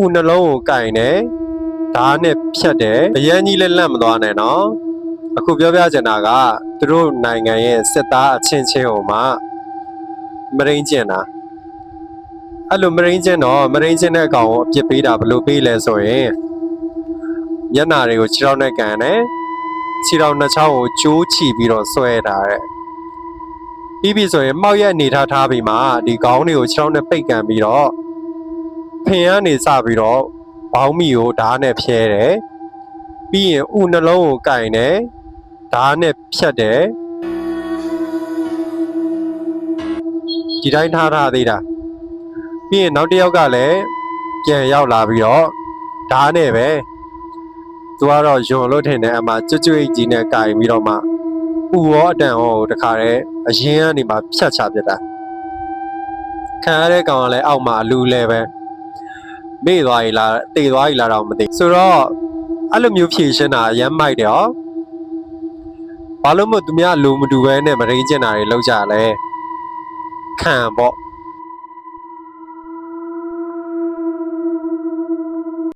ဥနှလုံးကိုကင်တယ်ဓာတ်နဲ့ဖြတ်တယ်အရန်ကြီးလည်းလန့်မသွားနဲ့နော်အခုပြောပြချင်တာကသူတို့နိုင်ငံရဲ့စစ်သားအချင်းချင်းဟိုမှာမရင်းကျင်တာအဲ့လိုမရင်းကျင်တော့မရင်းကျင်တဲ့အကောင်ကိုအပြစ်ပေးတာဘယ်လိုပေးလဲဆိုရင်မျက်နှာတွေကိုခြေထောက်နဲ့ကန်တယ်ခြေထောက်နှစ်ချောင်းကိုကျိုးချီပြီးတော့ဆွဲတာတဲ့ပြီးပြီဆိုရင်မှောက်ရက်အနေထားပြီးမှဒီခေါင်းတွေကိုခြေထောက်နဲ့ပိတ်ကန်ပြီးတော့ဖင်ကနေစပြီးတော့ဘောင်းမီကိုဓာတ်နဲ့ဖြဲတယ်ပြီးရင်ဥနှလုံးကိုကင်တယ်ဓာတ်နဲ့ဖြတ်တယ်ဒီတိုင်းထားသေးတာပြီးရင်နောက်တစ်ယောက်ကလည်းပြန်ရောက်လာပြီးတော့ဓာတ်နဲ့ပဲသူကတော့ယွန်လို့ထင်တယ်အမှကျွတ်ကျွတ်ကြီးနဲ့ကင်ပြီးတော့မှဥရောအတန်ဟောတခါတည်းအရင်ကနေမှဖြတ်ချပြစ်တာခံရတဲ့ကောင်ကလည်းအောက်မှာအလူလဲပဲမေ့သွားပြီလားတေသွားပြီလားတော့မသိဆိုတော့အဲ့လိုမျိုးဖြည့်ရှင်းတာရမ်းမိုက်တယ်ဟောဘာလို့မို့သူများလူမတူပဲနဲ့မရင်းကျင်တာတွေလောက်ကြလဲခံပေါ့